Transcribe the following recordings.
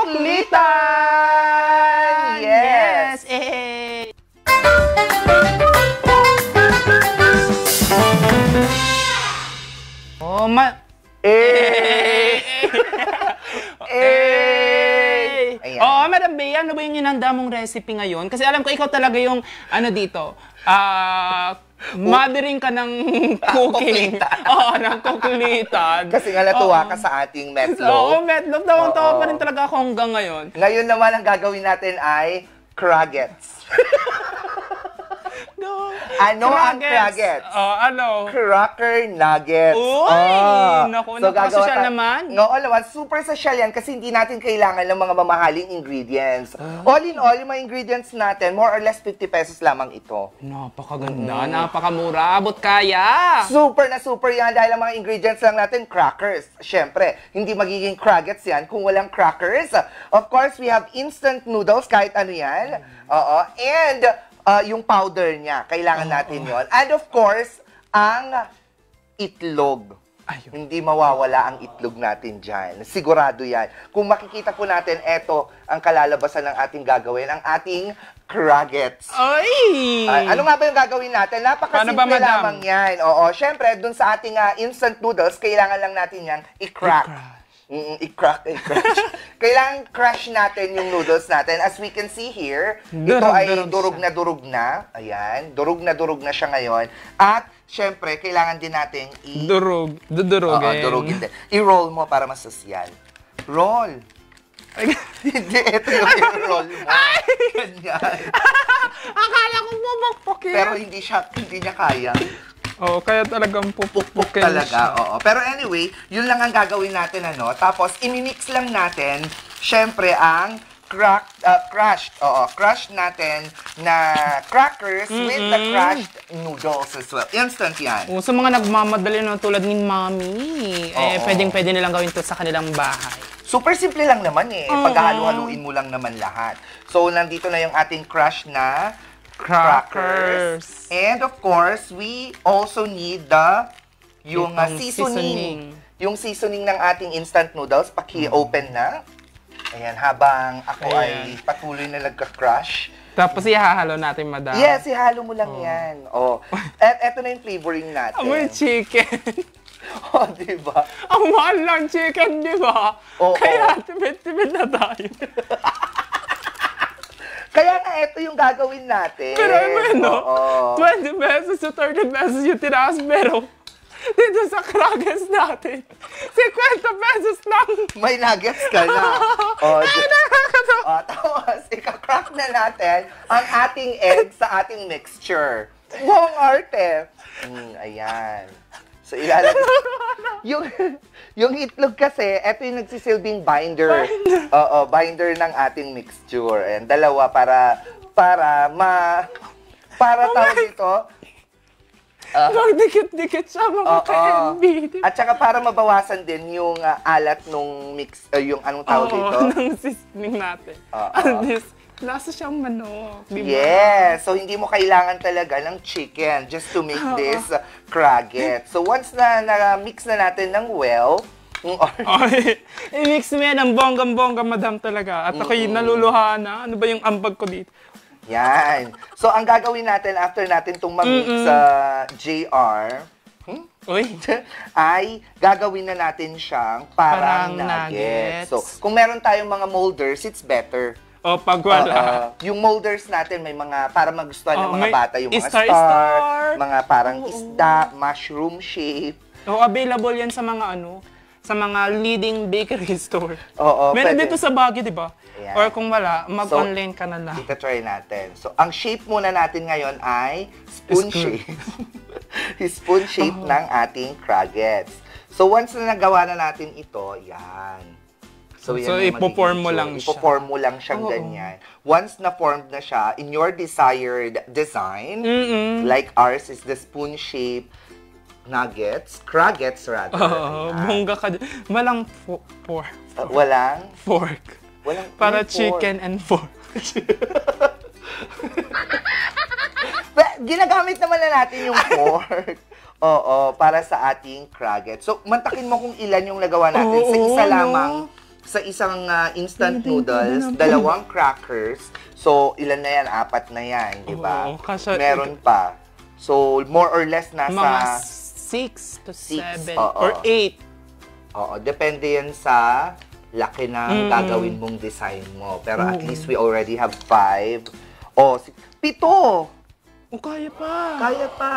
Paklitan! Yes! Eh! Oh, Eh! Ayan. Oo, Madam Bea, ano ba yung inanda mong recipe ngayon? Kasi alam ko ikaw talaga yung, ano dito, mothering ka ng cooking. Oo, ng kukulitan. Kasi nga natuwa ka sa ating meatloaf. Oo, meatloaf. Tawang-tawa pa rin talaga ako hanggang ngayon. Ngayon naman ang gagawin natin ay craggets. No. Ano ang craggets? Ano? Cracker nuggets. Uy! Naku, napaka-social naman. Oo naman, super social yan kasi hindi natin kailangan ng mga mamahaling ingredients. All in all, yung mga ingredients natin, more or less 50 pesos lamang ito. Napakaganda, napakamura, abot kaya. Super na super yan dahil ang mga ingredients lang natin, crackers. Siyempre, hindi magiging craggets yan kung walang crackers. Of course, we have instant noodles, kahit ano yan. Oo. And yung powder niya, kailangan natin yon. And of course, ang itlog. Ayun. Hindi mawawala ang itlog natin dyan. Sigurado yan. Kung makikita po natin, eto ang kalalabasan ng ating gagawin, ang ating craggets. Ay! Ano nga ba yung gagawin natin? Napakasimple lamang yan. Oo, syempre, dun sa ating instant noodles, kailangan lang natin yan i-crack. I-crack. Kailangan crush natin yung noodles natin. As we can see here, ito ay durog na. Ayan, durog na siya ngayon. At, syempre, kailangan din natin Dudurugin. Durugin din. I-roll mo para masasyan. Roll. Hindi, ito yung i-roll mo. Ganyan. Akala ko bubukpukin. Pero hindi niya kaya. Oo, kaya talagang pupukpukin talaga, oo. Pero anyway, yun lang ang gagawin natin, ano. Tapos, imimix lang natin, syempre, ang crushed natin na crackers with the crushed noodles as well. Instant yan. Sa mga nagmamadali na tulad ni Mami, pwedeng-pwede nilang gawin to sa kanilang bahay. Super simple lang naman eh. Paghahalu-haluin mo lang naman lahat. So, nandito na yung ating crushed na crackers. And of course, we also need yung seasoning. Yung seasoning ng ating instant noodles. Paki-open na. Ayan, habang ako ay patuloy na nagka-crush. Tapos ihahalo natin, Madam. Yes, ihalo mo lang yan. At eto na yung flavoring natin. Amoy chicken. Diba? Ang mahal lang chicken, diba? Kaya tipid-tipid na tayo. Kaya nga, ito yung gagawin natin. Pero ano, 20 pesos to 30 pesos yung tinaas, pero dito sa crackers natin, 50 pesos lang. May nuggets ka na. Tapos, ika-crack na natin ang ating egg sa ating mixture. Wow, arte. Ayan. So, ilalagay. Yung itlog kasi, ito yung nagsisilbing binder. Binder ng ating mixture. Ayan, dalawa para tawag dito. Magdikit-dikit siya, mga ka-MB. At saka para mabawasan din yung alat nung mix, yung anong tawag dito? Ng seasoning natin. Lasa siyang manok, di ba? Yes! So, hindi mo kailangan talaga ng chicken just to make this craggets. So, once na mix na natin ng well, i-mix mo yan ang bonggang-bongga, Madam, talaga. At ako'y naluluha na. Ano ba yung ambag ko dito? Yan. So, ang gagawin natin after natin itong mamix sa JR, ay gagawin na natin siyang parang nuggets. So, kung meron tayong mga molders, it's better. Pag wala. Yung molders natin, may mga, para magustuhan ng mga bata, yung mga star, mga parang isda, mushroom shape. Available yan sa mga sa mga leading bakery store. Meron pwede. dito sa Baguio, di ba? Ayan. Or kung wala, mag-online ka na lang. Ita-try natin. So, ang shape muna natin ngayon ay spoon shape. Spoon shape ng ating craggets. So, once na nagawa na natin ito, yan. So ipo-form mo lang siya. Ipo-form mo lang siyang ganyan. Once na-formed na siya, in your desired design, like ours is the spoon-shaped nuggets, craggets rather. Bongga ka din. Walang fork. Walang? Fork. Walang para chicken and fork. Ginagamit naman na natin yung fork. Para sa ating craggets. So, mantakin mo kung ilan yung nagawa natin. Sa isa lamang sa isang instant noodles, 2 crackers. So, ilan na yan? 4 na yan, di ba? Oo, kasi- Meron pa. So, more or less nasa... Mga 6 to 7 oo. or 8. Oo, depende yan sa laki ng gagawin mong design mo. Pero at least we already have 5. Oh, 7! O, kaya pa. Kaya pa.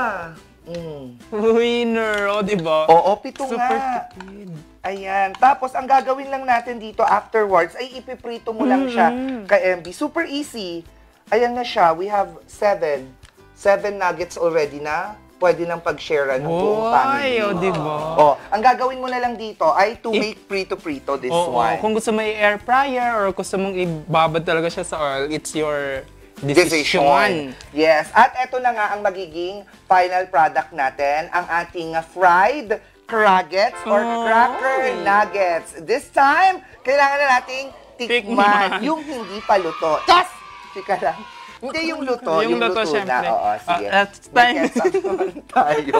Winner, o, diba? Oo, 7 Super nga. tipid. Ayan. Tapos, ang gagawin lang natin dito afterwards, ay ipiprito mo lang siya kay MB. Super easy. Ayan na siya. We have 7. 7 nuggets already na pwede nang pag-share ng buong family. O, diba? Oh, ang gagawin mo na lang dito ay to make prito-prito this one. Kung gusto mo i-air fryer or gusto mong ibabad talaga siya sa oil, it's your decision. Yes. At eto na nga ang magiging final product natin, ang ating fried crackets or cracker nuggets. This time, kailangan na nating tikman yung hindi pa luto. Tas! Tika lang. Hindi yung luto, yung luto syempre. na. Oo, sige. That's May time. ketchup naman tayo.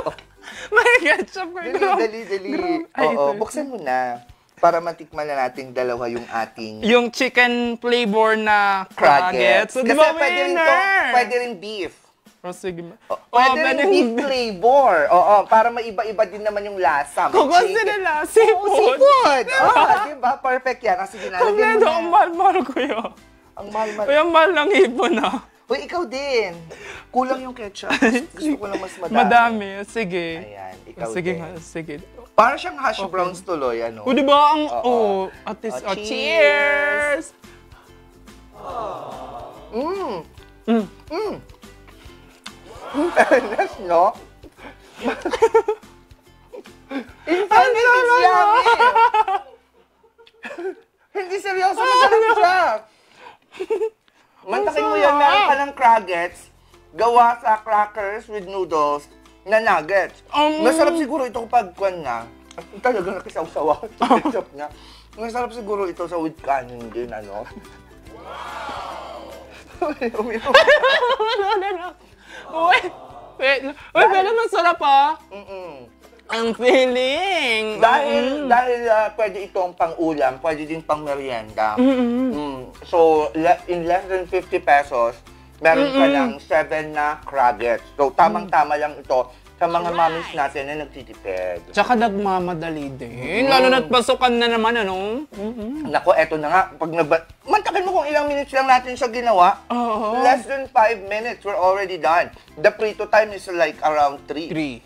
May ketchup ka. Dali. Oo, buksan mo na. Para matikman na nating dalawa yung ating Yung chicken flavor na crackets. crackers. So, Kasi di ba, pwede rin beef. O, sige. Pwede rin beef flavor. Oo, para maiba-iba din naman yung lasa. May Kung gusto chicken. nila, seafood. Seafood! Diba? Perfect yan. Sige na, lagyan Kompleto, mo ang na. mahal-mahal ko yun. Ang mahal-mahal. Kaya mahal ng hipon na. Uy, ikaw din. Kulang yung ketchup. Gusto ko lang mas madami. Madami. Sige. Ayan, ikaw Sige din. nga, sige. Para siyang hash browns tuloy, ano? O, di ba ang... Oo. at least, Oh, cheers! Fairness, no? In fairness, it's yummy. Hindi seryoso, masarap siya. Mantakin mo yan, meron ka ng crackers, gawa sa crackers with noodles na nuggets. Masarap siguro ito kapag kwan na. At talaga nakisaw-sawa sa ketchup niya. Masarap siguro ito sa with kanin din, ano? Uminom. Wait, pero masarap ah. Ang feeling. Dahil pwede itong pang-ulam, pwede din pang-merienda. So, in less than 50 pesos, meron ka ng 7 na crackers. So, tamang-tama lang ito sa mga mommies natin na nagtitipid. Tsaka nagmamadali din. Lalo na't pasukan na naman, ano? Nako, eto na nga. Mantakin mo kung ilang minutes lang natin siya ginawa. Less than 5 minutes, we're already done. The prito time is like around 3. 3.